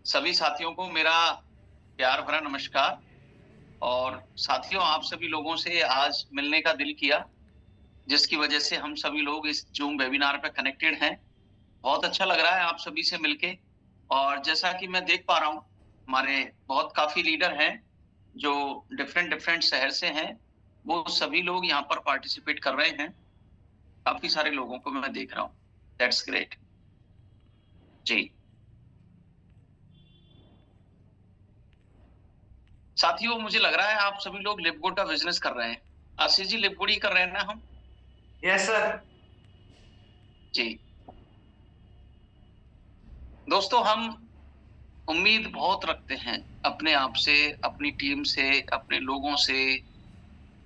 सभी साथियों को मेरा प्यार भरा नमस्कार। और साथियों, आप सभी लोगों से आज मिलने का दिल किया, जिसकी वजह से हम सभी लोग इस ज़ूम वेबिनार पे कनेक्टेड हैं। बहुत अच्छा लग रहा है आप सभी से मिलके। और जैसा कि मैं देख पा रहा हूँ, हमारे बहुत काफ़ी लीडर हैं, जो डिफरेंट शहर से हैं। वो सभी लोग यहाँ पर पार्टिसिपेट कर रहे हैं। काफ़ी सारे लोगों को मैं देख रहा हूँ। That's great. जी। साथियों, मुझे लग रहा है आप सभी लोग लिपगुड का बिज़नेस कर रहे हैं। आशीष जी, लिपगुड ही कर रहे हैं ना हम? Yes sir. जी। दोस्तों, हम उम्मीद बहुत रखते हैं अपने आप से, अपनी टीम से, अपने लोगों से,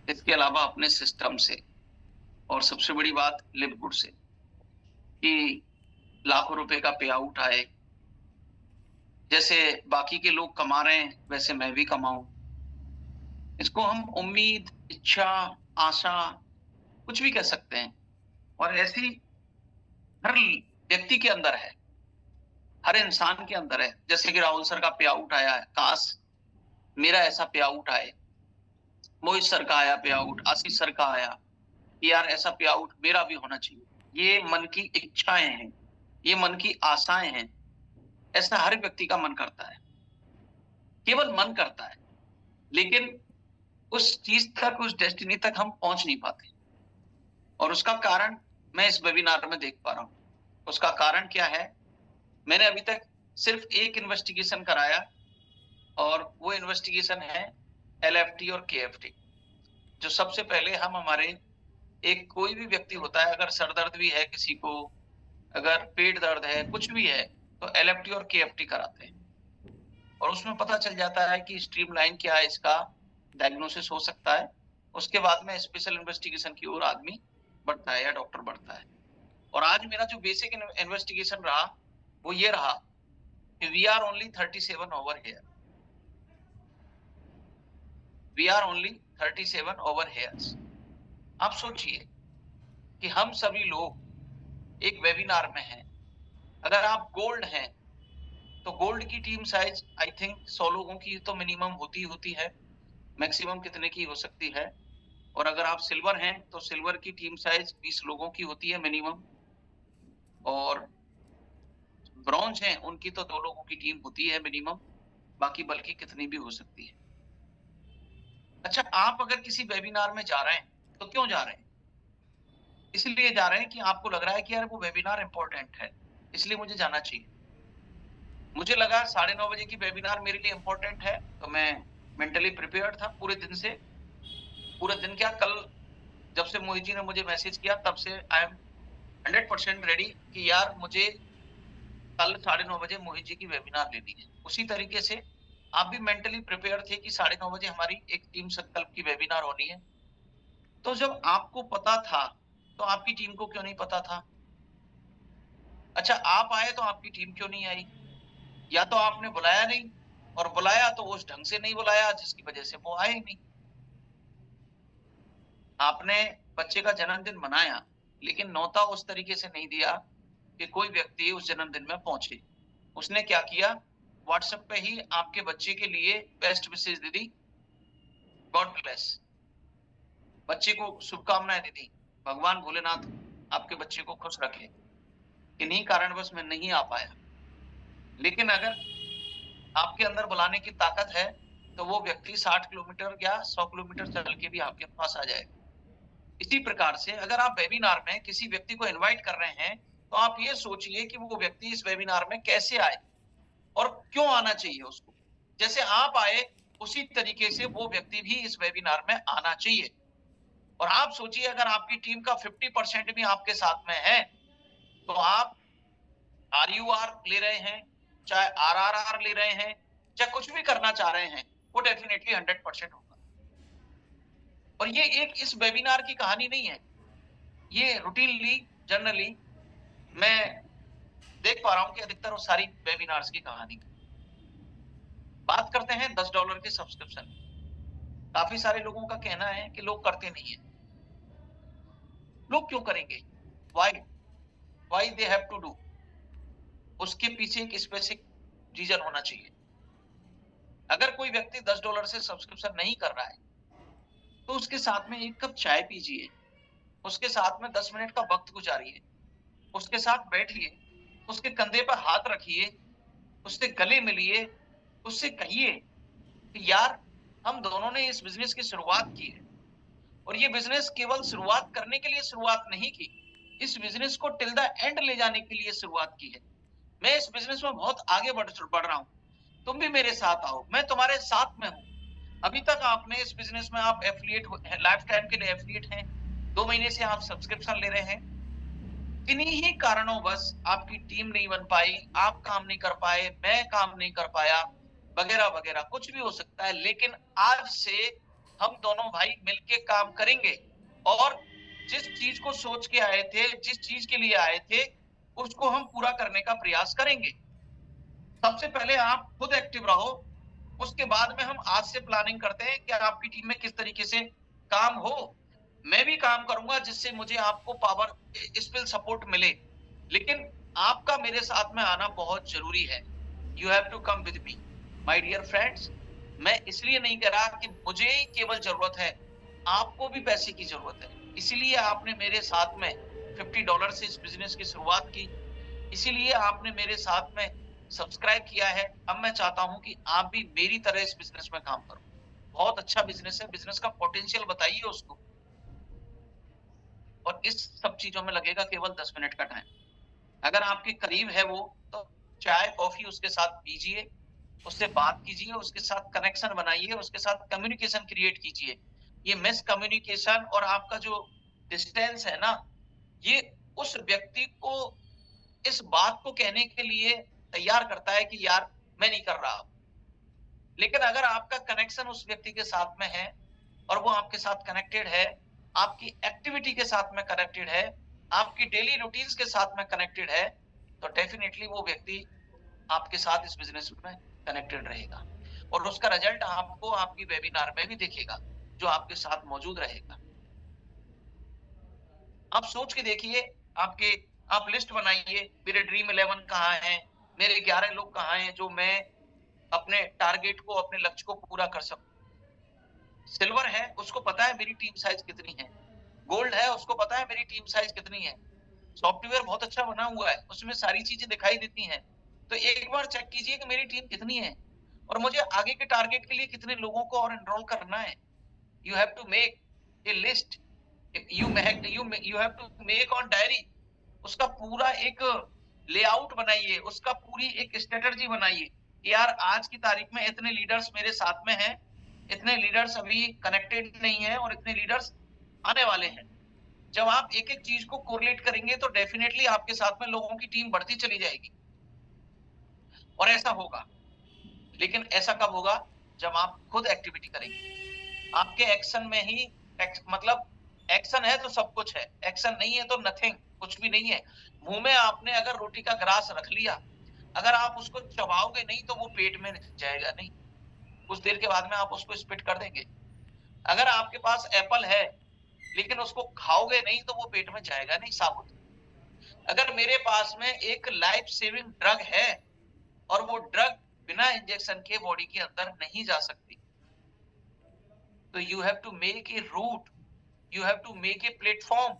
इसके अलावा अपने सिस्टम से और सबसे बड़ी बात लिवगुड से, कि लाखों रुपए का पे आउट आए। जैसे बाकी के लोग कमा रहे हैं, वैसे मैं भी कमाऊँ। इसको हम उम्मीद, इच्छा, आशा कुछ भी कह सकते हैं। और ऐसी हर व्यक्ति के अंदर है, हर इंसान के अंदर है। जैसे कि राहुल सर का पे आउट आया है, काश मेरा ऐसा पे आउट आए। मोहित सर का आया पे आउट, आशीष सर का आया कि यार ऐसा पे आउट मेरा भी होना चाहिए। ये मन की इच्छाएं हैं, ये मन की आशाएं हैं। ऐसा हर व्यक्ति का मन करता है, केवल मन करता है। लेकिन उस चीज तक, उस डेस्टिनी तक हम पहुंच नहीं पाते। और उसका कारण मैं इस वेबिनार में देख पा रहा हूँ। उसका कारण क्या है? मैंने अभी तक सिर्फ एक इन्वेस्टिगेशन कराया, और वो इन्वेस्टिगेशन है एलएफटी और केएफटी। जो सबसे पहले हम हमारे, एक कोई भी व्यक्ति होता है, अगर सर दर्द भी है किसी को, अगर पेट दर्द है, कुछ भी है, तो एलएफटी और केएफटी कराते हैं। और उसमें पता चल जाता है कि स्ट्रीमलाइन क्या है, इसका डायग्नोसिस हो सकता है। उसके बाद में स्पेशल इन्वेस्टिगेशन की ओर आदमी बढ़ता है या डॉक्टर बढ़ता है। और आज मेरा जो बेसिक इन्वेस्टिगेशन रहा, वो ये रहा कि we are only 37 over here. We are only 37 over hairs. आप सोचिए कि हम सभी लोग एक वेबिनार में हैं। अगर आप गोल्ड हैं, तो गोल्ड की टीम साइज आई थिंक 100 लोगों की तो मिनिमम होती है। मैक्सिमम कितने की हो सकती है? और अगर आप सिल्वर हैं, तो सिल्वर की टीम साइज 20 लोगों की होती है मिनिमम। और ब्रॉन्ज हैं, उनकी तो 2 लोगों की टीम होती है मिनिमम। बाकी बल्कि कितनी भी हो सकती है। अच्छा, आप अगर किसी वेबिनार में जा रहे हैं, तो क्यों जा रहे हैं? इसलिए जा रहे हैं कि आपको लग रहा है कि यार वो वेबिनार इम्पोर्टेंट है, इसलिए मुझे जाना चाहिए। मुझे लगा 9:30 बजे की वेबिनार मेरे लिए इम्पोर्टेंट है, तो मैं मेंटली प्रिपेयर्ड था पूरे दिन से। पूरे दिन क्या, कल जब से मोहित जी ने मुझे मैसेज किया, तब से आई एम 100% रेडी कि यार मुझे कल 9:30 बजे मोहित जी की वेबिनार लेनी है। उसी तरीके से आप भी मेंटली प्रिपेयर थे कि 9:30 बजे हमारी एक टीम संकल्प की वेबिनार होनी है। तो जब आपको पता था, तो आपकी टीम को क्यों नहीं पता था? अच्छा, आप आए तो आपकी टीम क्यों नहीं आई? या तो आपने बुलाया नहीं, और बुलाया तो उस ढंग से नहीं बुलाया जिसकी वजह से वो आए ही नहीं। आपने बच्चे का जन्मदिन मनाया, लेकिन न्योता उस तरीके से नहीं दिया कि कोई व्यक्ति उस जन्मदिन में पहुंचे। उसने क्या किया? व्हाट्सएप पे ही आपके बच्चे के लिए बेस्ट विशेष दे दी, गॉड ब्लेस। बच्चे को शुभकामनाएं दे दी, भगवान भोलेनाथ आपके बच्चे को खुश रखे। इन्हीं कारणवश मैं नहीं आ पाया। लेकिन अगर आपके अंदर बुलाने की ताकत है, तो वो व्यक्ति 60 किलोमीटर या 100 किलोमीटर चल के भी आपके पास आ जाएगा। इसी प्रकार से अगर आप वेबिनार में किसी व्यक्ति को इनवाइट कर रहे हैं, तो आप ये सोचिए कि वो व्यक्ति इस वेबिनार में कैसे आए और क्यों आना चाहिए उसको। जैसे आप आए, उसी तरीके से वो व्यक्ति भी इस वेबिनार में आना चाहिए। और आप सोचिए, अगर आपकी टीम का 50% भी आपके साथ में है, तो आप आरयूआर ले रहे हैं, चाहे आरआरआर ले रहे हैं, चाहे कुछ भी करना चाह रहे हैं, वो डेफिनेटली 100% होगा। और ये एक इस वेबिनार की कहानी नहीं है, ये रूटीनली, जनरली मैं देख पा रहा हूं कि अधिकतर वो सारी वेबिनार्स की कहानी। बात करते हैं $10 के सब्सक्रिप्शन। काफी सारे लोगों का कहना है कि लोग करते नहीं है। लोग क्यों करेंगे? Why? Why they have to do? उसके पीछे एक स्पेसिफिक रीजन होना चाहिए। अगर कोई व्यक्ति $10 से सब्सक्रिप्शन नहीं कर रहा है, तो उसके साथ में 1 कप चाय पीजिए, उसके साथ में 10 मिनट का वक़्त गुज़ारिए, उसके साथ बैठिए, उसके कंधे पर हाथ रखिए, उससे गले मिलिए, उससे कहिए कि यार हम दोनों ने इस बिज़नेस की शुरुआत की है और ये बिज़नेस केवल शुरुआत करने के लिए शुरुआत नहीं की, इस बिज़नेस को टिल द एंड ले जाने के लिए शुरुआत की है। मैं इस बिज़नेस में बहुत आगे बढ़ रहा हूँ, तुम भी मेरे साथ आओ, मैं तुम्हारे साथ में हूँ। अभी तक आपने इस बिज़नेस में आप एफ़िलिएट लाइफ़ टाइम के लिए एफ़िलिएट हैं, 2 महीने से आप सब्सक्रिप्शन ले रहे हैं। किन्हीं ही कारणोंवश आपकी टीम नहीं बन पाई, आप काम नहीं कर पाए, मैं काम नहीं कर पाया, वगैरह-वगैरह कुछ भी हो सकता है। लेकिन आज से हम दोनों भाई मिलके काम करेंगे और जिस चीज़ को सोच के आए थे, जिस चीज़ के लिए आए थे, उसको हम पूरा करने का प्रयास करेंगे। सबसे पहले आप खुद एक्टिव रहो, उसके बाद में हम आज से प्लानिंग करते हैं कि आपकी टीम में किस तरीके से काम हो। मैं भी काम करूँगा जिससे मुझे आपको पावर स्पिल सपोर्ट मिले। लेकिन आपका मेरे साथ में आना बहुत ज़रूरी है। You have to come with me. My dear friends, मैं इसलिए नहीं कह रहा कि मुझे ही केवल ज़रूरत है, आपको भी पैसे की ज़रूरत है। इसीलिए आपने मेरे साथ में $50 से इस बिज़नेस की शुरुआत की। इसीलिए आपने मेरे साथ में सब्सक्राइब किया है। अब मैं चाहता हूँ कि आप भी मेरी तरह इस बिज़नेस में काम करो। बहुत अच्छा बिज़नेस है, बिज़नेस का पोटेंशियल बताइए उसको और इस सब चीज़ों में लगेगा केवल 10 मिनट का टाइम। अगर आपके करीब है वो, तो चाय, कॉफ़ी उसके साथ पीजिए, उससे बात कीजिए, उसके साथ कनेक्शन बनाइए, उसके साथ कम्युनिकेशन क्रिएट कीजिए। ये मिसकम्युनिकेशन और आपका जो डिस्टेंस है ना, ये उस व्यक्ति को इस बात को कहने के लिए तैयार करता है कि यार मैं नहीं कर रहा। लेकिन अगर आपका कनेक्शन उस व्यक्ति के साथ में है और वो आपके साथ कनेक्टेड है, आपकी एक्टिविटी के साथ में कनेक्टेड है, आपकी डेली रूटीन्स के साथ में कनेक्टेड है, तो डेफिनिटली वो व्यक्ति आपके साथ इस बिज़नेस में कनेक्टेड रहेगा और उसका रिजल्ट आपको आपकी वेबिनार में भी दिखेगा, जो आपके साथ मौजूद रहेगा। आप सोच के देखिए, आपके आप लिस्ट बनाइए, मेरे ड्रीम 11 कहाँ हैं? मेरे 11 लोग कहाँ हैं जो मैं अपने टारगेट को, अपने लक्ष्य को पूरा कर सकूँ। सिल्वर है, उसको पता है मेरी टीम साइज़ कितनी है। गोल्ड है, उसको पता है मेरी टीम साइज़ कितनी है। सॉफ्टवेयर बहुत अच्छा बना हुआ है, उसमें सारी चीज़ें दिखाई देती हैं। तो एक बार चेक कीजिए कि मेरी टीम कितनी है और मुझे आगे के टारगेट के लिए कितने लोगों को और एनरोल करना है। You have to make a list. You have to make on diary. उसका पूरा एक लेआउट बनाइए, उसका पूरी एक स्ट्रेटजी बनाइए कि यार आज की तारीख में इतने लीडर्स मेरे साथ में हैं, इतने लीडर्स अभी कनेक्टेड नहीं हैं और इतने लीडर्स आने वाले हैं। जब आप एक-एक चीज को कोरिलेट करेंगे तो डेफिनिटली आपके साथ में लोगों की टीम बढ़ती चली जाएगी और ऐसा होगा। लेकिन ऐसा कब होगा? जब आप खुद एक्टिविटी करेंगे। आपके एक्शन में ही मतलब एक्शन है तो सब कुछ है, एक्शन नहीं है तो नथिंग, कुछ भी नहीं है। मुंह में आपने अगर रोटी का ग्रास रख लिया, अगर आप उसको चबाओगे नहीं तो वो पेट में जाएगा नहीं, कुछ देर के बाद में आप उसको स्पिट कर देंगे। अगर आपके पास एप्पल है लेकिन उसको खाओगे नहीं तो वो पेट में जाएगा नहीं साबुत। अगर मेरे पास में एक लाइफ सेविंग ड्रग है और वो ड्रग बिना इंजेक्शन के बॉडी के अंदर नहीं जा सकती, तो you have to make a route, you have to make a platform,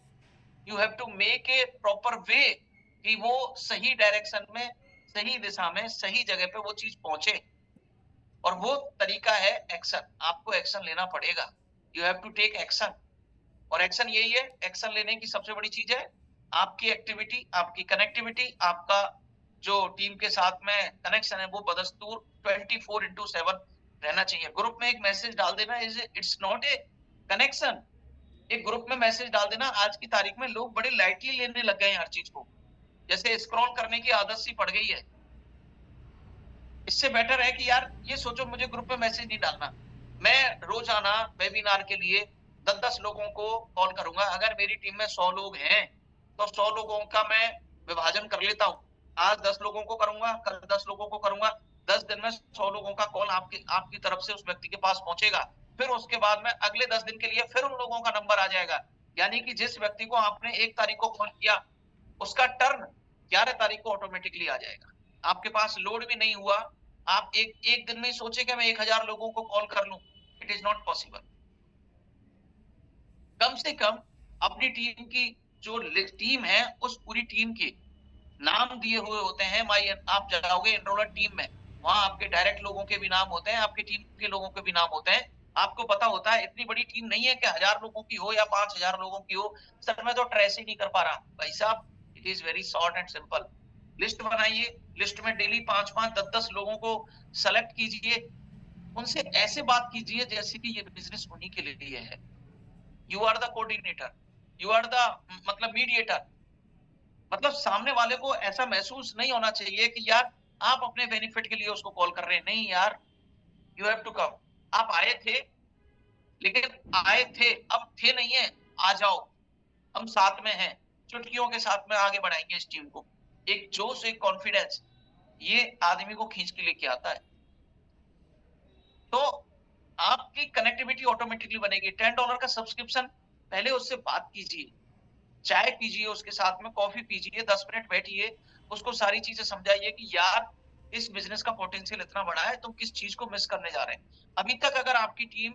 you have to make a proper way कि वो सही डायरेक्शन में, सही दिशा में, सही जगह पे वो चीज पहुंचे। और वो तरीका है एक्शन। आपको एक्शन लेना पड़ेगा। You have to take action और एक्शन यही है। एक्शन लेने की सबसे बड़ी चीज है आपकी एक्टिविटी, आपकी कनेक्टिविटी, आपका जो टीम के साथ में कनेक्शन है वो बदस्तूर 24/7 रहना चाहिए। ग्रुप में एक मैसेज डाल देना इट्स नॉट ए कनेक्शन। एक ग्रुप में मैसेज डाल देना, आज की तारीख में लोग बड़े लाइटली लेने लग गए हैं हर चीज को, जैसे स्क्रॉल करने की आदत सी पड़ गई है। इससे बेटर है कि यार ये सोचो मुझे ग्रुप में मैसेज नहीं डालना, मैं रोजाना वेबिनार के लिए 10-10 लोगों को कॉल करूंगा। अगर मेरी टीम में 100 लोग हैं तो 100 लोगों का मैं विभाजन कर लेता हूँ। आज 10 लोगों को करूंगा, कल 10 लोगों को करूंगा। 10 दिन में 100 लोगों का कॉल आपकी तरफ से उस व्यक्ति के पास पहुंचेगा। फिर उसके बाद में अगले 10 दिन के लिए फिर उन लोगों का नंबर आ जाएगा। यानी कि जिस व्यक्ति को आपने 1 तारीख को कॉल किया, उसका टर्न 11 तारीख को ऑटोमेटिकली आ जाएगा। आपके पास लोड भी नहीं हुआ, आप एक दिन में ही सोचे कि मैं 1000 लोगों को कॉल कर लूं, इट इज नॉट पॉसिबल। कम से कम अपनी टीम की जो टीम है, उस पूरी टीम के नाम दिए हुए होते हैं। आप जाओगे एनरोलर टीम में, वहां आपके डायरेक्ट लोगों के भी नाम होते हैं, आपकी टीम के लोगों के भी नाम होते हैं। आपको पता होता है इतनी बड़ी टीम नहीं है कि 1000 लोगों की हो या 5000 लोगों की हो। सर मैं तो ट्रेस ही नहीं कर पा रहा। भाई साहब, it is very short and simple. List बनाइए, लिस्ट में डेली 5-5, 10-10 लोगों को सेलेक्ट कीजिए, उनसे ऐसे बात कीजिए जैसे कि ये बिजनेस उन्हीं के लिए है। You are the coordinator, you are the मतलब मीडिएटर। मतलब सामने वाले को ऐसा महसूस नहीं होना चाहिए कि यार आप अपने बेनिफिट के लिए उसको कॉल कर रहे हैं। नहीं यार, यू हैव टू कम। आप आए थे, लेकिन आए थे, अब थे नहीं है, आ जाओ, हम साथ में हैं। चुटकियों के साथ में आगे बढ़ाएंगे इस टीम को। एक जोश, एक कॉन्फिडेंस, ये आदमी को खींच के लेके आता है। तो आपकी कनेक्टिविटी ऑटोमेटिकली बनेगी। $10 का सब्सक्रिप्शन, पहले उससे बात कीजिए, चाय पीजिए, उसके साथ में कॉफी पीजिए, 10 मिनट बैठिए, उसको सारी चीजें समझाइए कि यार इस बिजनेस का पोटेंशियल इतना बड़ा है, तुम किस चीज को मिस करने जा रहे हैं। अभी तक अगर आपकी टीम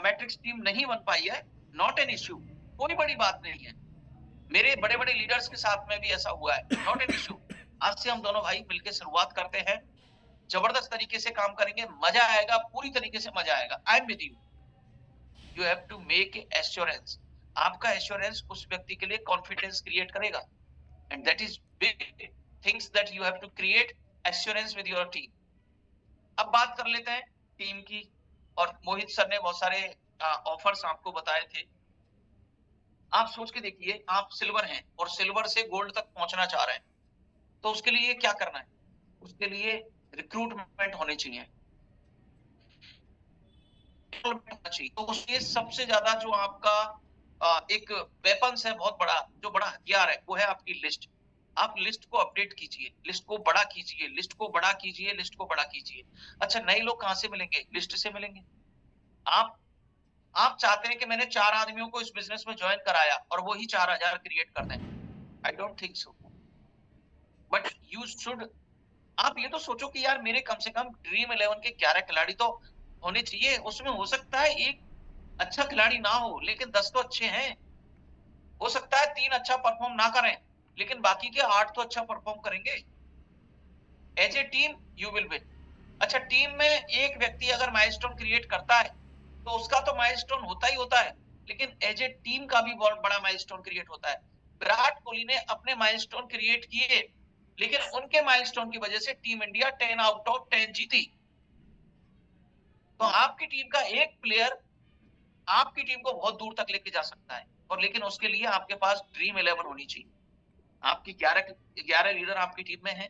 मैट्रिक्स टीम नहीं बन पाई है, नॉट एन इश्यू, कोई बड़ी बात नहीं है। मेरे बड़े बड़े लीडर्स के साथ में भी ऐसा हुआ है, नॉट एन इश्यू। आज से हम दोनों भाई मिलकर शुरुआत करते हैं, जबरदस्त तरीके से काम करेंगे, मजा आएगा, पूरी तरीके से मजा आएगा। I am with you. You have to make assurance. आपका एश्योरेंस उस व्यक्ति के लिए कॉन्फिडेंस क्रिएट करेगा, and that is big things that you have to create assurance with your team. अब बात कर लेते हैं टीम की, और मोहित सर ने बहुत सारे ऑफर्स आपको बताए थे। आप सोच के देखिए, आप सिल्वर हैं और सिल्वर से गोल्ड तक पहुंचना चाह रहे हैं, तो उसके लिए क्या करना है? उसके लिए रिक्रूटमेंट होनी चाहिए, तो उसके सबसे ज्यादा जो आपका एक वेपन्स है, बहुत बड़ा, जो बड़ा हथियार है, वो है आपकी लिस्ट। आप लिस्ट को अपडेट कीजिए, लिस्ट को बड़ा कीजिए, लिस्ट को बड़ा कीजिए, लिस्ट को बड़ा कीजिए। अच्छा, नए लोग कहां से मिलेंगे? लिस्ट से मिलेंगे। आप आप चाहते हैं कि मैंने 4 आदमियों को इस बिजनेस में ज्वाइन कराया और वो ही 4000 क्रिएट कर दें? I don't think so. But you should, आप ये तो सोचो कि यार मेरे कम से कम ड्रीम 11 के 11 खिलाड़ी तो होने चाहिए। उसमें हो सकता है एक अच्छा खिलाड़ी ना हो, लेकिन 10 तो अच्छे हैं। हो सकता है 3 अच्छा परफॉर्म ना करें, लेकिन बाकी के 8 तो अच्छा परफॉर्म करेंगे। As a team you will win. अच्छा, टीम में एक व्यक्ति अगर माइलस्टोन क्रिएट करता है, तो उसका तो माइलस्टोन होता ही होता है, लेकिन एज ए टीम का भी बहुत बड़ा माइलस्टोन क्रिएट होता है। विराट कोहली ने अपने माइलस्टोन क्रिएट किए, लेकिन उनके माइलस्टोन की वजह से टीम इंडिया 10 आउट ऑफ 10 जीती। तो आपकी टीम का एक प्लेयर आपकी टीम को बहुत दूर तक लेके जा सकता है, और लेकिन उसके लिए आपके पास ड्रीम 11 होनी चाहिए। आपकी 11 लीडर आपकी टीम में हैं?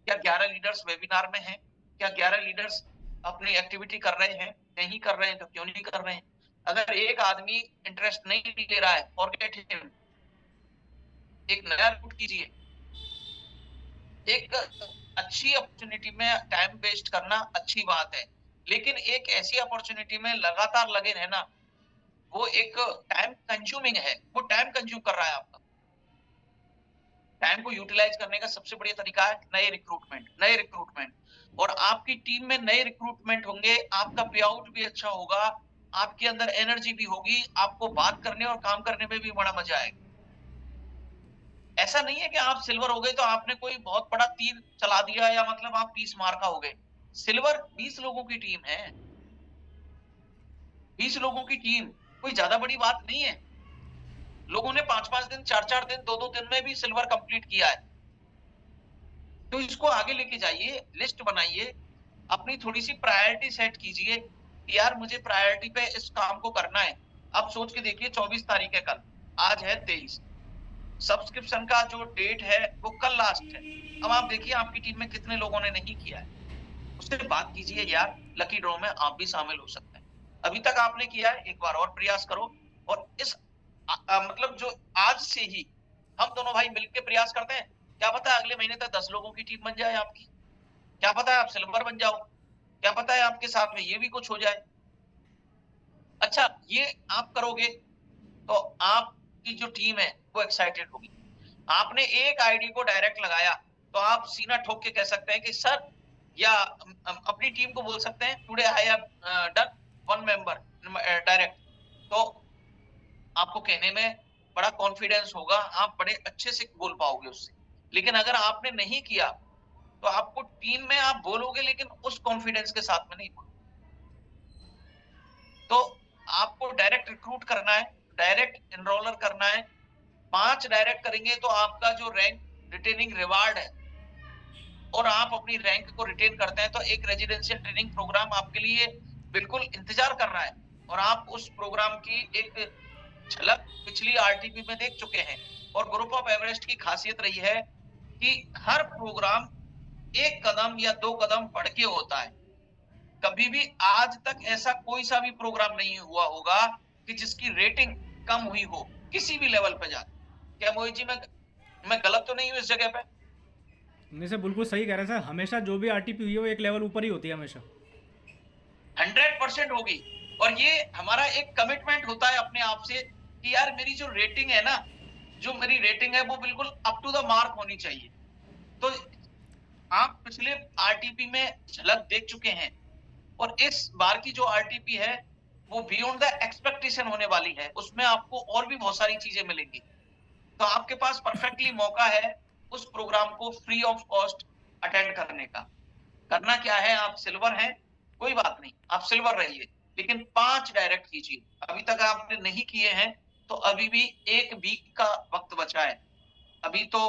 क्या 11 लीडर्स वेबिनार में हैं? क्या 11 लीडर्स अपनी एक्टिविटी कर रहे हैं? नहीं कर रहे हैं तो क्यों नहीं कर रहे हैं? अगर एक आदमी इंटरेस्ट नहीं ले रहा है, फॉरगेट हिम, एक नया रूट कीजिए। एक अच्छी अपॉर्चुनिटी में टाइम वेस्ट करना अच्छी बात है, लेकिन एक ऐसी अपॉर्चुनिटी में लगातार लगे रहना, वो एक टाइम कंज्यूमिंग है, वो टाइम कंज्यूम कर रहा है आपका। टाइम को यूटिलाइज करने का सबसे बढ़िया तरीका है नए रिक्रूटमेंट, नए रिक्रूटमेंट। और आपकी टीम में नए रिक्रूटमेंट होंगे, आपका पे आउट भी अच्छा होगा, आपके अंदर एनर्जी भी होगी, आपको बात करने और काम करने में भी बड़ा मजा आएगा। ऐसा नहीं है कि आप सिल्वर हो गए तो आपने कोई बहुत बड़ा तीर चला दिया, या मतलब आप 20 मार्का हो गए। सिल्वर 20 लोगों की टीम है, 20 लोगों की टीम कोई ज्यादा बड़ी बात नहीं है। लोगों ने 5-5 दिन, 4-4 दिन, 2-2 दिन में भी सिल्वर कंप्लीट किया है। तो इसको आगे लेके जाइए, लिस्ट बनाइए, अपनी थोड़ी सी प्रायोरिटी सेट कीजिए कि यार मुझे प्रायोरिटी पे इस काम को करना है। अब सोच के देखिए, 24 तारीख है कल, आज है 23। सब्सक्रिप्शन का जो डेट है वो कल लास्ट है। अब आप देखिए आपकी टीम में कितने लोगों ने नहीं किया है, उससे बात कीजिए, यार लकी ड्रॉ में आप भी शामिल हो सकते हैं। अभी तक आपने किया है, एक बार और प्रयास करो। और इस मतलब जो आज से ही हम दोनों भाई मिलकर प्रयास करते हैं, क्या पता है अगले महीने तक 10 लोगों की टीम बन जाए आपकी, क्या पता है आप सिल्वर बन जाओ, क्या पता है आपके साथ में ये भी कुछ हो जाए। अच्छा, ये आप करोगे तो आपकी जो टीम है वो एक्साइटेड होगी। आपने एक आईडी को डायरेक्ट लगाया तो आप सीना ठोक के कह सकते हैं कि सर, या अपनी टीम को बोल सकते हैं today I have done one member direct. तो आपको कहने में बड़ा कॉन्फिडेंस होगा, आप बड़े अच्छे से बोल पाओगे उससे। लेकिन अगर आपने नहीं किया तो आपको टीम में आप बोलोगे लेकिन उस कॉन्फिडेंस के साथ में नहीं बोलोगे। तो आपको डायरेक्ट रिक्रूट करना है, डायरेक्ट एनरोलर करना है। 5 डायरेक्ट करेंगे तो आपका जो रैंक रिटेनिंग रिवार्ड है और आप अपनी रैंक को रिटेन करते हैं तो एक रेजिडेंशियल ट्रेनिंग प्रोग्राम आपके लिए बिल्कुल इंतजार कर रहा है और आप उस प्रोग्राम की एक झलक पिछली आरटीपी में देख चुके हैं। और ग्रुप ऑफ एवरेस्ट की खासियत रही है कि हर प्रोग्राम एक कदम या 2 कदम बढ़ के होता है। कभी भी आज तक ऐसा कोई सा भी प्रोग्राम नहीं हुआ होगा कि जिसकी रेटिंग कम हुई हो किसी भी लेवल पे जाके। क्या मोहित जी मैं गलत तो नहीं हूँ इस जगह पे? नहीं सर, बिल्कुल सही कह रहे हैं सर। हमेशा जो भी आरटीपी हुई है वो एक लेवल ऊपर ही होती है हमेशा। 100% होगी। और ये हमारा एक कमिटमेंट होता है अपने आप से कि यार मेरी जो रेटिंग है ना, जो मेरी रेटिंग है वो बिल्कुल अप टू द मार्क होनी चाहिए। तो आप पिछले आरटीपी में झलक देख चुके हैं और इस बार की जो आरटीपी है वो बियॉन्ड द एक्सपेक्टेशन होने वाली है। उसमें आपको और भी बहुत सारी चीजें मिलेंगी। तो आपके पास परफेक्टली मौका है उस प्रोग्राम को फ्री ऑफ कॉस्ट अटेंड करने का। करना क्या है, आप सिल्वर हैं, कोई बात नहीं, आप सिल्वर रहिए, लेकिन 5 डायरेक्ट कीजिए। अभी तक आपने नहीं किए हैं तो अभी भी 1 वीक का वक्त बचा है। अभी तो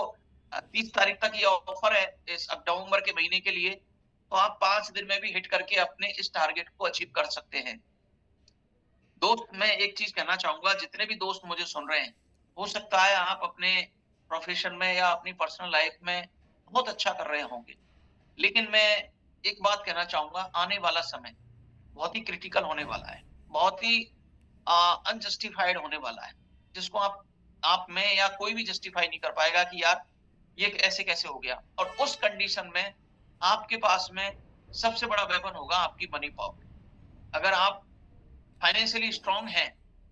30 तारीख तक ये ऑफर है इस नवंबर के महीने के लिए। तो आप 5 दिन में भी हिट करके अपने इस टारगेट को अचीव कर सकते हैं। दोस्त, मैं एक चीज कहना चाहूंगा, जितने भी दोस्त मुझे सुन रहे हैं, हो सकता है आप अपने प्रोफेशन में या अपनी पर्सनल लाइफ में बहुत अच्छा कर रहे होंगे, लेकिन मैं एक बात कहना चाहूंगा, आने वाला समय बहुत ही क्रिटिकल होने वाला है, बहुत ही अनजस्टिफाइड होने वाला है, जिसको आप में या कोई भी जस्टिफाई नहीं कर पाएगा कि यार ये ऐसे कैसे हो गया। और उस कंडीशन में आपके पास में सबसे बड़ा वेपन होगा आपकी मनी पावर। अगर आप फाइनेंशियली स्ट्रांग हैं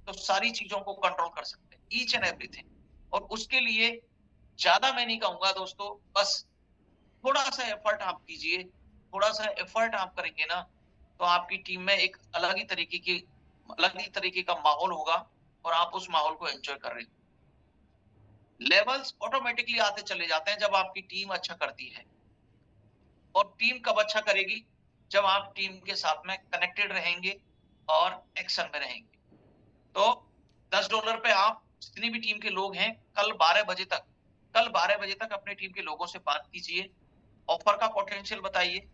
तो सारी चीजों को कंट्रोल कर सकते हैं, ईच एंड एवरीथिंग। और उसके लिए ज्यादा मैं नहीं कहूंगा दोस्तों, बस थोड़ा सा एफर्ट आप कीजिए। थोड़ा सा एफर्ट आप करेंगे ना तो आपकी टीम में एक अलग ही तरीके का माहौल होगा और आप उस माहौल को एंजॉय कर रहे हैं। लेवल्स ऑटोमेटिकली आते चले जाते हैं जब आपकी टीम अच्छा करती है। और टीम कब अच्छा करेगी? जब आप टीम के साथ में कनेक्टेड रहेंगे और एक्शन में रहेंगे। तो $10 पे आप जितनी भी टीम के लोग हैं, कल 12 बजे तक अपनी टीम के लोगों से बात कीजिए। ऑफर का पोटेंशियल बताइए,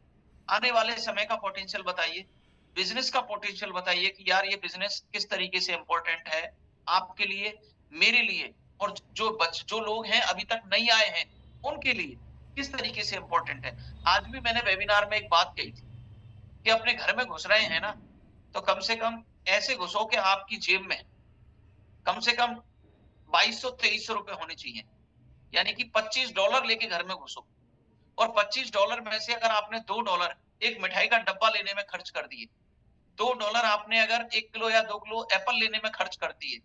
आने वाले समय का पोटेंशियल बताइए, बिजनेस का पोटेंशियल बताइए कि यार ये बिजनेस किस तरीके से इंपॉर्टेंट है आपके लिए, मेरे लिए, और जो लोग हैं अभी तक नहीं आए हैं उनके लिए किस तरीके से इंपॉर्टेंट है। आज भी मैंने वेबिनार में एक बात कही थी कि अपने घर में घुस रहे हैं ना, तो कम से कम ऐसे घुसो कि आपकी जेब में कम से कम 2200-2300 रुपए होने चाहिए। यानी कि $25 लेके घर में घुसो और $25 में से अगर आपने $2 एक मिठाई का डब्बा लेने में खर्च कर दिए, $2 आपने अगर 1 किलो या 2 किलो एप्पल लेने में खर्च कर दिए,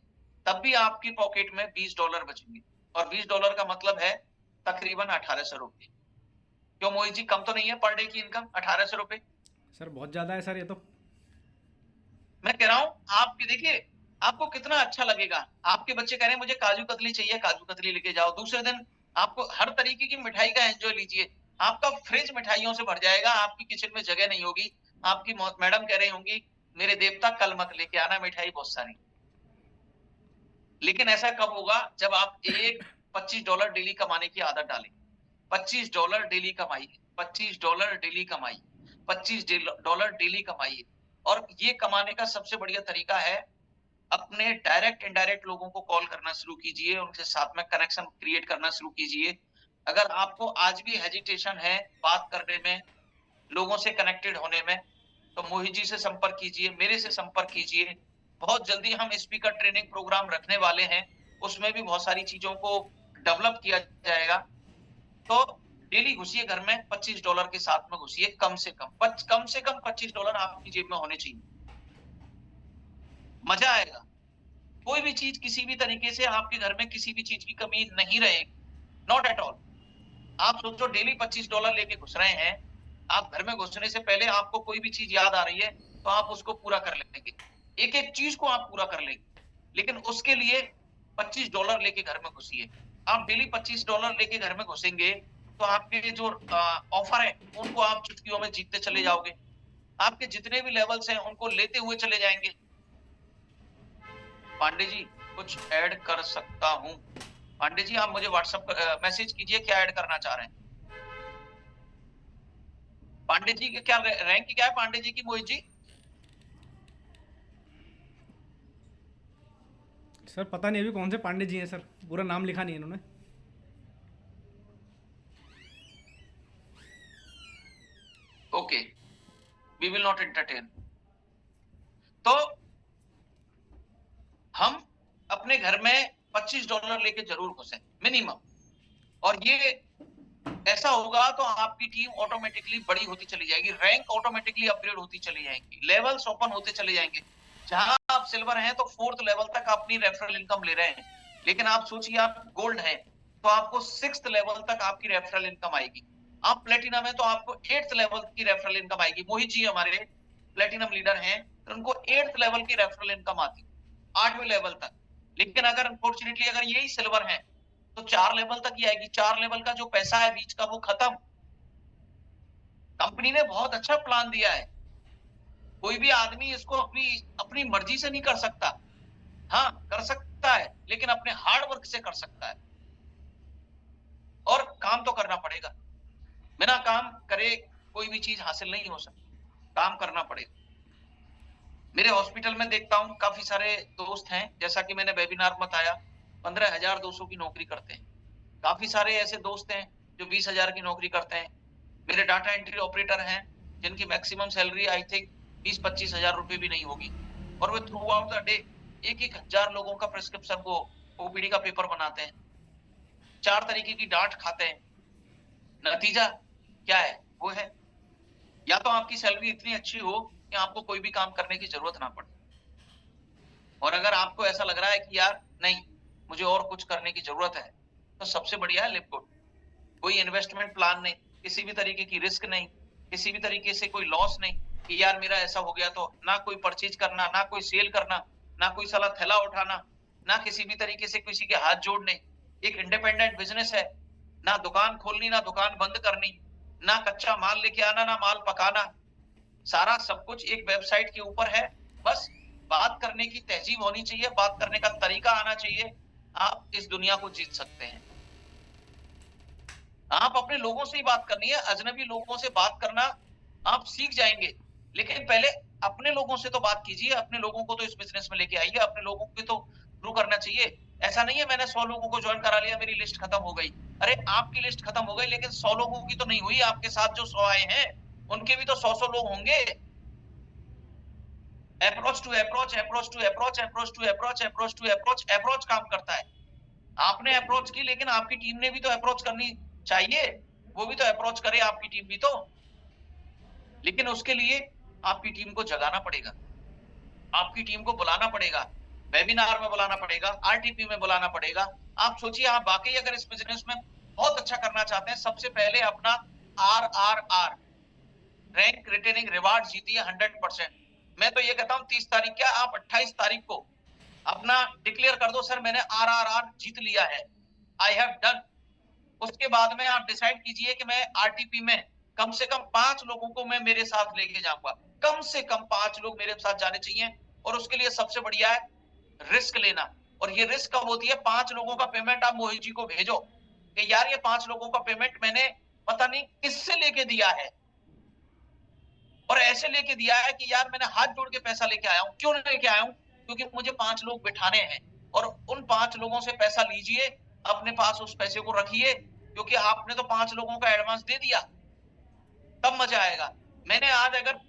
तब भी आपकी पॉकेट में $20 बचेंगे। और $20 का मतलब है तकरीबन 1800 रुपए। क्यों मोहित जी, कम तो नहीं है पर डे की इनकम 1800 रुपए? सर बहुत ज़्यादा है सर ये तो। मैं कह रहा हूँ आपकी, देखिए आपको कितना अच्छा लगेगा। आपके बच्चे कह रहे हैं मुझे काजू कतली चाहिए, काजू कतली लेके जाओ। दूसरे दिन आपको हर तरीके की मिठाई का एंजॉय लीजिए। आपका फ्रिज मिठाइयों से भर जाएगा, आपकी किचन में जगह नहीं होगी। आपकी मैडम कह रही होंगी मेरे देवता कल मत लेके आना मिठाई बहुत सारी। लेकिन ऐसा कब होगा? जब आप एक $25 डेली कमाने की आदत डालें। $25 डेली कमाइए, $25 डेली कमाइए, $25 डेली कमाइए। और ये कमाने का सबसे बढ़िया तरीका है, अपने डायरेक्ट इनडायरेक्ट लोगों को कॉल करना शुरू कीजिए, उनके साथ में कनेक्शन क्रिएट करना शुरू कीजिए। अगर आपको आज भी हेजिटेशन है बात करने में, लोगों से कनेक्टेड होने में, तो मोहित जी से संपर्क कीजिए, मेरे से संपर्क कीजिए। बहुत जल्दी हम स्पीकर ट्रेनिंग प्रोग्राम रखने वाले हैं, उसमें भी बहुत सारी चीजों को डेवलप किया जाएगा। तो डेली घुसिए घर में, $25 के साथ में घुसिए, कम से कम $25 आपकी जेब में होने चाहिए। मजा आएगा। कोई भी चीज किसी भी तरीके से आपके घर में किसी भी चीज की कमी नहीं रहेगी। Not at all. आप सोचो डेली $25 लेके घुस रहे हैं, आप घर में घुसने से पहले आपको कोई भी चीज याद आ रही है तो आप उसको पूरा कर लेंगे, एक एक चीज को आप पूरा कर लेंगे, लेकिन उसके लिए $25 लेके घर में घुसिए। आप डेली $25 लेके घर में घुसेंगे तो आपके जो ऑफर है उनको आप चुटकियों में जीतते चले जाओगे, आपके जितने भी लेवल्स हैं उनको लेते हुए चले जाएंगे। पांडे जी कुछ ऐड कर सकता हूं? पांडे जी आप मुझे व्हाट्सएप मैसेज कीजिए क्या ऐड करना चाह रहे हैं। पांडे जी की क्या रैंक क्या है पांडे जी की, मोहित जी? सर पता नहीं अभी कौन से पांडे जी हैं सर, पूरा नाम लिखा नहीं है इन्होंने। Okay, we will not entertain. तो हम अपने घर में $25 लेके जरूर घुसे मिनिमम, और ये ऐसा होगा तो आपकी टीम ऑटोमेटिकली बड़ी होती चली जाएगी, रैंक ऑटोमेटिकली अपग्रेड होती चली जाएंगी, लेवल्स ओपन होते चले जाएंगे। जहां आप सिल्वर हैं तो 4th लेवल तक अपनी रेफरल इनकम ले रहे हैं, लेकिन आप सोचिए आप गोल्ड हैं तो आपको 6th लेवल तक आपकी रेफरल इनकम आएगी। आप प्लेटिनम है तो आपको 8th लेवल की रेफरल इनकम आएगी। मोहित जी हमारे प्लेटिनम लीडर हैं तो उनको 8th लेवल की रेफरल इनकम आती, 8वें लेवल तक। लेकिन अगर अनफॉर्चुनेटली अगर यही सिल्वर है तो 4 लेवल तक ही आएगी, 4 लेवल का जो पैसा है बीच का वो खत्म। कंपनी ने बहुत अच्छा प्लान दिया है, कोई भी आदमी इसको अपनी अपनी मर्जी से नहीं कर सकता। हाँ कर सकता है लेकिन अपने हार्ड वर्क से कर सकता है, और काम तो करना पड़ेगा। बिना काम करे कोई भी चीज हासिल नहीं हो सकती, काम करना पड़ेगा। मेरे हॉस्पिटल में देखता हूं काफी सारे दोस्त हैं, जैसा कि मैंने वेबिनार में बताया 15,200 की नौकरी करते हैं। काफी सारे ऐसे दोस्त हैं जो 20,000 की नौकरी करते हैं। मेरे डाटा एंट्री ऑपरेटर हैं जिनकी मैक्सिमम सैलरी आई थिंक 20-25 हजार रुपए भी नहीं होगी, और वो थ्रू आउट द डे 1,000 लोगों का प्रिस्क्रिप्शन को ओपीडी का पेपर बनाते हैं, 4 तरीके की डांट खाते हैं। नतीजा क्या है? वो है या तो आपकी सैलरी इतनी अच्छी हो कि आपको कोई भी काम करने की जरूरत ना पड़े, और अगर आपको ऐसा लग रहा है कि यार नहीं मुझे और कुछ करने की जरूरत है, तो सबसे बढ़िया है लिव गुड। कोई इन्वेस्टमेंट प्लान नहीं, किसी भी तरीके की रिस्क नहीं, किसी भी तरीके से कोई लॉस नहीं कि यार मेरा ऐसा हो गया, तो ना कोई परचेज करना, ना कोई सेल करना, ना कोई साला थैला उठाना, ना किसी भी तरीके से किसी के हाथ जोड़ने। एक इंडिपेंडेंट बिजनेस है, ना दुकान खोलनी ना दुकान बंद करनी, ना कच्चा माल लेके आना ना माल पकाना, सारा सब कुछ एक वेबसाइट के ऊपर है। बस बात करने की तहजीब होनी चाहिए, बात करने का तरीका आना चाहिए, आप इस दुनिया को जीत सकते हैं। आप अपने लोगों से ही बात करनी है, अजनबी लोगों से बात करना आप सीख जाएंगे, लेकिन पहले अपने लोगों से तो बात कीजिए, अपने लोगों को तो इस बिजनेस में लेके आइए, अपने लोगों को तो शुरू करना चाहिए। ऐसा नहीं है मैंने 100 लोगों को ज्वाइन करा लिया मेरी लिस्ट खत्म हो गई। अरे आपकी लिस्ट खत्म हो गई लेकिन 100 लोगों की तो नहीं हुई, आपके साथ जो 100 आए हैं उनके भी तो 100 लोग होंगे। Approach to approach, approach to approach, approach to approach, approach to approach, approach काम करता है। आपने अप्रोच की लेकिन आपकी टीम ने भी तो अप्रोच करनी चाहिए, वो भी तो अप्रोच करे, आपकी टीम भी तो। लेकिन उसके लिए आपकी टीम को जगाना पड़ेगा, आपकी टीम को बुलाना पड़ेगा, वेबिनार में बुलाना पड़ेगा, आरटीपी में बुलाना पड़ेगा। आप सोचिए आप वाकई अगर इस बिजनेस में बहुत अच्छा करना चाहते हैं, सबसे पहले अपना RRR रैंक रिटेनिंग रिवार्ड जीतिए 100%। मैं तो ये कहता हूं 30 तारीख क्या आप 28 तारीख को अपना डिक्लेयर कर दो, सर मैंने RRR जीत लिया है, आई हैव डन। उसके बाद में आप डिसाइड कीजिए कि मैं आरटीपी में कम से कम 5 लोगों को मैं मेरे साथ लेके जाऊंगा, कम से कम 5 लोग मेरे साथ जाने चाहिए। और उसके लिए सबसे बढ़िया है रिस्क लेना, और ये रिस्क कब होती है? 5 लोगों का पेमेंट आप मोहित जी को भेजो कि यार ये 5 लोगों का पेमेंट मैंने पता नहीं किससे लेके दिया है, और ऐसे लेके दिया है कि यार मैंने हाथ जोड़ के पैसा लेके आया हूं। क्यों लेके आया हूं? क्योंकि मुझे 5 लोग बिठाने हैं, और उन 5 लोगों से पैसा लीजिए, अपने पास उस पैसे को रखिए, क्योंकि आपने तो 5 लोगों का एडवांस दे दिया, तब मजा आएगा। मैंने आज अगर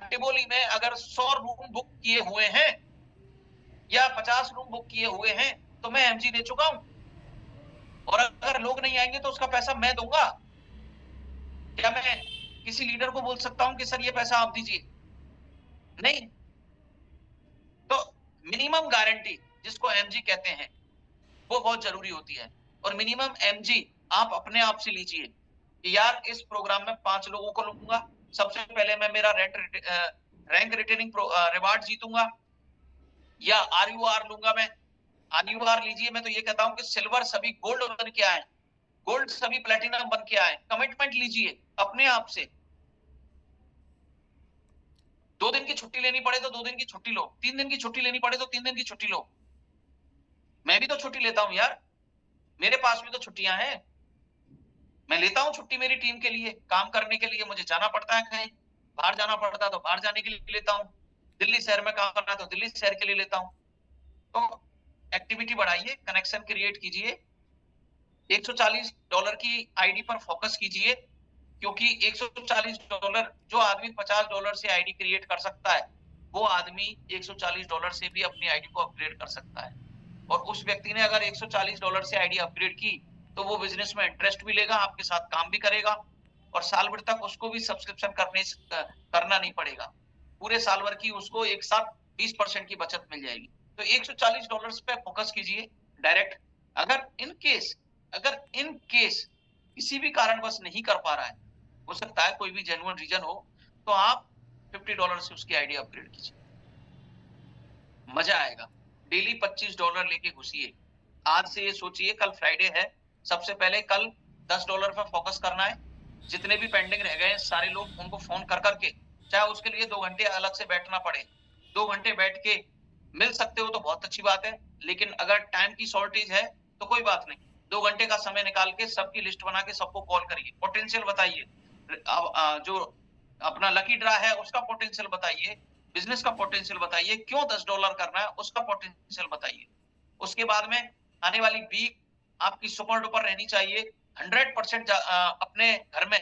टिबोली में अगर 100 रूम बुक किए हुए हैं या 50 रूम बुक किए हुए हैं तो मैं एमजी दे चुका हूं, और अगर लोग नहीं आएंगे तो उसका पैसा मैं दूंगा। क्या मैं किसी लीडर को बोल सकता हूं कि सर ये पैसा आप दीजिए? नहीं। तो मिनिमम गारंटी जिसको एमजी कहते हैं वो बहुत जरूरी होती है, और मिनिमम एमजी आप अपने आप से लीजिए कि यार इस प्रोग्राम में 5 लोगों को लूँगा, सबसे पहले मैं मेरा रैंक रिटेनिंग रिवार्ड जीतूँगा या आरयूआर लूँगा मैं। आरयूआर लीजिए, मैं तो ये कहता हूँ कि सिल्वर सभी गोल्ड बन के आए, गोल्ड सभी प्लैटिनम बन के आए। कमिटमेंट लीजिए अपने आप से। 2 दिन की छुट्टी लेनी पड़े तो 2 दिन की छुट्टी लो, 3 दिन की छुट्टी लेनी पड़े तो 3 दिन की छुट्टी लो। मैं भी तो छुट्टी लेता हूँ यार, मेरे पास भी तो छुट्टियाँ हैं। मैं लेता हूँ छुट्टी मेरी टीम के लिए, काम करने के लिए मुझे जाना पड़ता है कहीं, बाहर जाना पड़ता है तो बाहर जाने के लिए लेता हूँ। दिल्ली शहर में काम करना है तो दिल्ली शहर के लिए लेता हूँ। तो एक्टिविटी बढ़ाइए, कनेक्शन क्रिएट कीजिए, $140 की आईडी पर फोकस कीजिए, क्योंकि $140 जो आदमी $50 से आईडी क्रिएट कर सकता है, वो आदमी $140 से भी अपनी आईडी को अपग्रेड कर सकता है। और उस व्यक्ति ने अगर $140 से आईडी अपग्रेड की, तो वो बिजनेस में इंटरेस्ट भी लेगा, आपके साथ काम भी करेगा और साल भर तक उसको भी सब्सक्रिप्शन करना नहीं पड़ेगा। पूरे साल भर की उसको एक साथ 20% की बचत मिल जाएगी। तो $140 पे फोकस कीजिए डायरेक्ट। अगर इन केस किसी भी कारणवश नहीं कर पा रहा है, हो सकता है कोई भी जेन्युइन रीजन हो, तो आप $50 से उसकी आईडी अपग्रेड कीजिए। मजा आएगा। डेली $25 लेके घुसिए। आज से ये सोचिए, कल फ्राइडे है, सबसे पहले कल $10 पे फोकस करना है। जितने भी पेंडिंग रह गए हैं सारे लोग, उनको फोन कर करके, चाहे उसके लिए 2 घंटे अलग से बैठना पड़े, 2 घंटे बैठ के मिल सकते हो तो बहुत अच्छी बात है, लेकिन अगर टाइम की शॉर्टेज है तो कोई बात नहीं। 2 घंटे का समय निकाल के सबकी लिस्ट बना के सबको कॉल करिए, पोटेंशियल बताइए। जो अपना लकी ड्रा है उसका पोटेंशियल बताइए, बिजनेस का पोटेंशियल बताइए, क्यों $10 करना है उसका पोटेंशियल बताइए। उसके बाद में आने वाली वीक आपकी सुपर डुपर रहनी चाहिए। 100% अपने घर में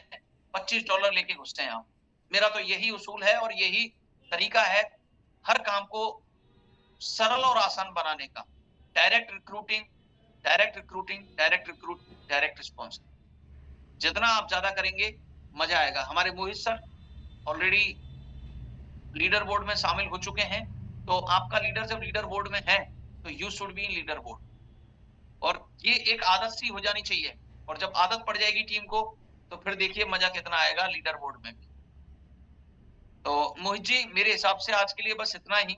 $25 लेके घुसते हैं आप। मेरा तो यही उसूल है और यही तरीका है हर काम को सरल और आसान बनाने का। Direct recruiting, direct recruiting, direct recruit, direct response. जितना आप ज्यादा करेंगे मजा आएगा। हमारे मोहित सर ऑलरेडी लीडर बोर्ड में शामिल हो चुके हैं, तो आपका लीडर जब लीडर बोर्ड में है तो you should be in leader board, और ये एक आदत सी हो जानी चाहिए। और जब आदत पड़ जाएगी टीम को, तो फिर देखिए मजा कितना आएगा लीडर बोर्ड में भी। तो मोहित जी, मेरे हिसाब से आज के लिए बस इतना ही।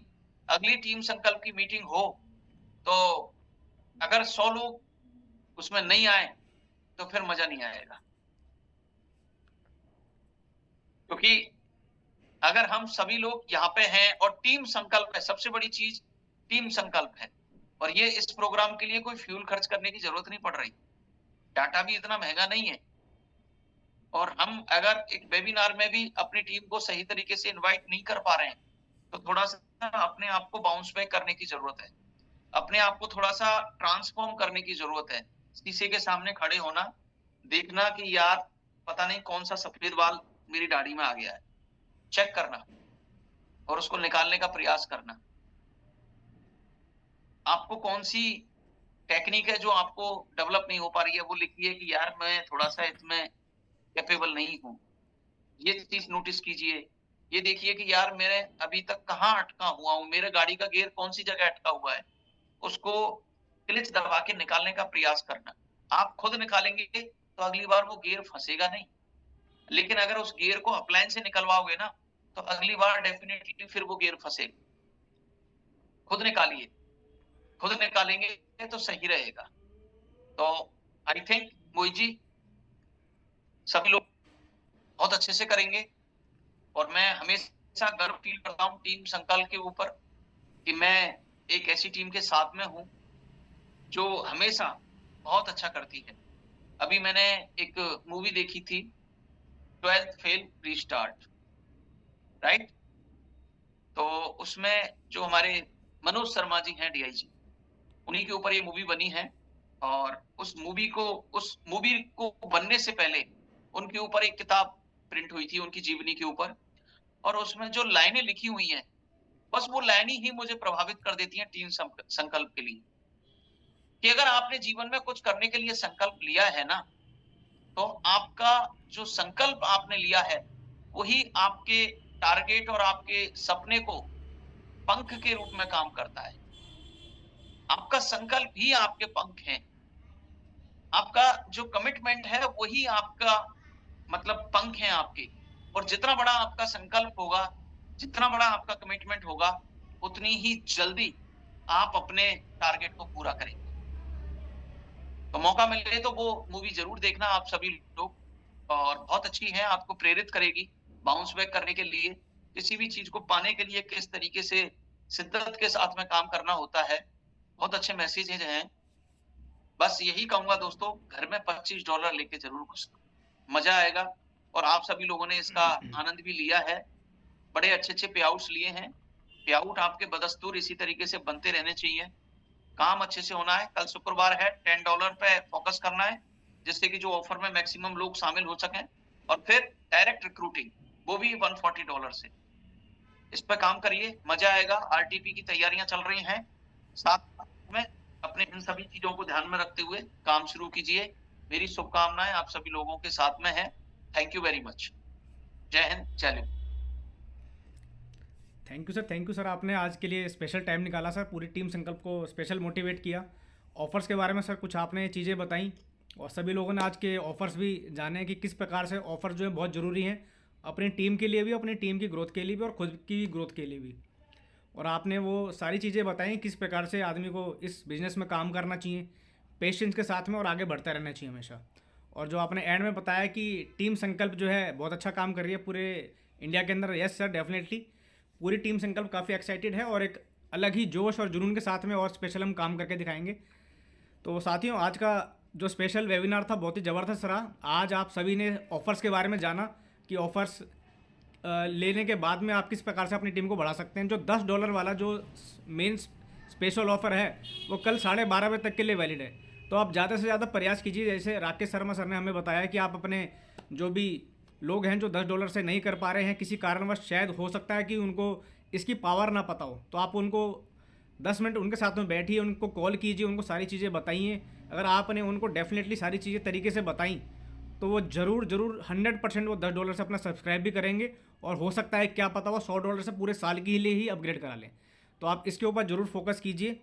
अगली टीम संकल्प की मीटिंग हो तो अगर 100 लोग उसमें नहीं आए तो फिर मजा नहीं आएगा, क्योंकि अगर हम सभी लोग यहाँ पे हैं और टीम संकल्प है, सबसे बड़ी चीज टीम संकल्प है, और ये इस प्रोग्राम के लिए कोई फ्यूल खर्च करने की जरूरत नहीं पड़ रही, डाटा भी इतना महंगा नहीं है, और हम अगर एक वेबिनार में भी अपनी टीम को सही तरीके से इनवाइट नहीं कर पा रहे हैं, तो थोड़ा सा अपने आप को बाउंस बैक करने की जरूरत है, अपने आप को थोड़ा सा ट्रांसफॉर्म करने की जरूरत है। शीशे के सामने खड़े होना, देखना कि यार पता नहीं कौन सा सफेद बाल मेरी दाढ़ी में आ गया है, चेक करना और उसको निकालने का प्रयास करना। आपको कौन सी टेक्निक है जो आपको डेवलप नहीं हो पा रही है, वो लिखिए कि यार मैं थोड़ा सा इसमें कैपेबल नहीं हूँ। ये चीज नोटिस कीजिए। ये देखिए कि यार मैं अभी तक कहाँ अटका हुआ हूँ, मेरे गाड़ी का गियर कौन सी जगह अटका हुआ है, उसको क्लिच दबा के निकालने का प्रयास करना। आप खुद निकालेंगे तो अगली बार वो गियर फंसेगा नहीं, लेकिन अगर उस गियर को अप्लायंस से निकलवाओगे ना, तो अगली बार डेफिनेटली फिर वो गियर फंसेगा। खुद निकालिए, खुद निकालेंगे तो सही रहेगा। तो आई थिंक मोहित जी, सभी लोग बहुत अच्छे से करेंगे, और मैं हमेशा गर्व फील करता हूँ टीम संकल्प के ऊपर कि मैं एक ऐसी टीम के साथ में हूँ जो हमेशा बहुत अच्छा करती है। अभी मैंने एक मूवी देखी थी, 12th फेल रीस्टार्ट, राइट? तो उसमें जो हमारे मनोज शर्मा जी हैं, डीआईजी, उन्हीं के ऊपर ये मूवी बनी है, और उस मूवी को बनने से पहले उनके ऊपर एक किताब प्रिंट हुई थी उनकी जीवनी के ऊपर, और उसमें जो लाइनें लिखी हुई हैं, बस वो लाइनें ही मुझे प्रभावित कर देती हैं टीम संकल्प के लिए, कि अगर आपने जीवन में कुछ करने के लिए संकल्प लिया है ना, तो आपका जो संकल्प आपने लिया है वही आपके टारगेट और आपके सपने को पंख के रूप में काम करता है। आपका संकल्प ही आपके पंख हैं। आपका जो कमिटमेंट है वही आपका मतलब पंख है आपके। और जितना बड़ा आपका संकल्प होगा, जितना बड़ा आपका कमिटमेंट होगा, उतनी ही जल्दी आप अपने टारगेट को पूरा करेंगे। तो मौका मिले तो वो मूवी ज़रूर देखना आप सभी लोग, और बहुत अच्छी है, आपको प्रेरित करेगी बाउंस बैक करने के लिए, किसी भी चीज़ को पाने के लिए किस तरीके से शिद्दत के साथ में काम करना होता है। बहुत अच्छे मैसेजेज़ हैं। बस यही कहूँगा दोस्तों, घर में $25 लेके ज़रूर घुसना, मज़ा आएगा। और आप सभी लोगों ने इसका आनंद भी लिया है, बड़े अच्छे-अच्छे पे-आउट्स लिए हैं। पे-आउट आपके बदस्तूर इसी तरीके से बनते रहने चाहिए। काम अच्छे से होना है, कल शुक्रवार है, $10 पे फ़ोकस करना है, जिससे कि जो ऑफ़र में मैक्सिमम लोग शामिल हो सकें, और फिर डायरेक्ट रिक्रूटिंग, वो भी $140 से। इस पे काम करिए, मज़ा आएगा। आरटीपी की तैयारियाँ चल रही हैं, साथ में अपने इन सभी चीज़ों को ध्यान में रखते हुए काम शुरू कीजिए। मेरी शुभकामनाएँ आप सभी लोगों के साथ में हैं। Thank you very much. जय हिंद, जय लिंग। थैंक यू सर, आपने आज के लिए स्पेशल टाइम निकाला सर, पूरी टीम संकल्प को स्पेशल मोटिवेट किया। ऑफ़र्स के बारे में सर कुछ आपने चीज़ें बताई, और सभी लोगों ने आज के ऑफ़र्स भी जाने कि किस प्रकार से ऑफ़र जो है बहुत ज़रूरी हैं अपनी टीम के लिए भी, अपनी टीम की ग्रोथ के लिए भी, और खुद की ग्रोथ के लिए भी। और आपने वो सारी चीज़ें बताई किस प्रकार से आदमी को इस बिज़नेस में काम करना चाहिए पेशेंस के साथ में, और आगे बढ़ता रहना चाहिए हमेशा। और जो आपने एंड में बताया कि टीम संकल्प जो है बहुत अच्छा काम कर रही है पूरे इंडिया के अंदर, यस सर डेफिनेटली पूरी टीम संकल्प काफ़ी एक्साइटेड है, और एक अलग ही जोश और जुनून के साथ में और स्पेशल हम काम करके दिखाएंगे। तो साथियों, आज का जो स्पेशल वेबिनार था बहुत ही ज़बरदस्त रहा। आज आप सभी ने ऑफ़र्स के बारे में जाना कि ऑफ़र्स लेने के बाद में आप किस प्रकार से अपनी टीम को बढ़ा सकते हैं। जो $10 वाला जो मेन स्पेशल ऑफ़र है वो कल 12:30 बजे तक के लिए वैलिड है। तो आप ज़्यादा से ज़्यादा प्रयास कीजिए, जैसे राकेश शर्मा सर ने हमें बताया कि आप अपने जो भी लोग हैं जो $10 से नहीं कर पा रहे हैं किसी कारणवश, शायद हो सकता है कि उनको इसकी पावर ना पता हो, तो आप उनको 10 मिनट उनके साथ में बैठिए, उनको कॉल कीजिए, उनको सारी चीज़ें बताइए। अगर आपने उनको डेफिनेटली सारी चीज़ें तरीके से बताई तो वो ज़रूर 100% वो $10 से अपना सब्सक्राइब भी करेंगे, और हो सकता है क्या पता वो $100 से पूरे साल के लिए ही अपग्रेड करा लें। तो आप इसके ऊपर ज़रूर फोकस कीजिए।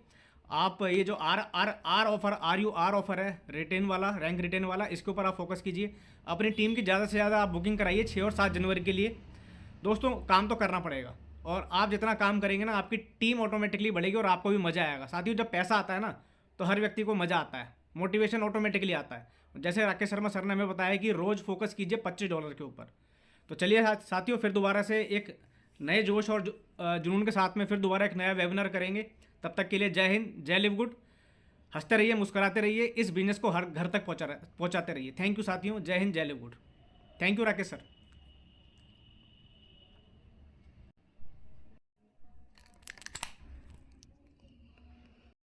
आप ये जो आर ऑफर है, रिटेन वाला, रैंक रिटेन वाला, इसके ऊपर आप फोकस कीजिए। अपनी टीम की ज़्यादा से ज़्यादा आप बुकिंग कराइए 6 और 7 जनवरी के लिए। दोस्तों, काम तो करना पड़ेगा, और आप जितना काम करेंगे ना आपकी टीम ऑटोमेटिकली बढ़ेगी और आपको भी मज़ा आएगा। साथियों, जब पैसा आता है ना तो हर व्यक्ति को मज़ा आता है, मोटिवेशन ऑटोमेटिकली आता है। जैसे राकेश शर्मा सर ने हमें बताया कि रोज़ फोकस कीजिए $25 के ऊपर। तो चलिए साथियों, फिर दोबारा से एक नए जोश और जुनून के साथ में फिर दोबारा एक नया वेबिनार करेंगे। तब तक के लिए जय हिंद, जय लिव गुड। हंसते रहिए, मुस्कुराते रहिए, इस बिजनेस को हर घर तक पहुंचाते रहिए। थैंक यू साथियों, जय हिंद, जय live good. Thank you Rakesh sir.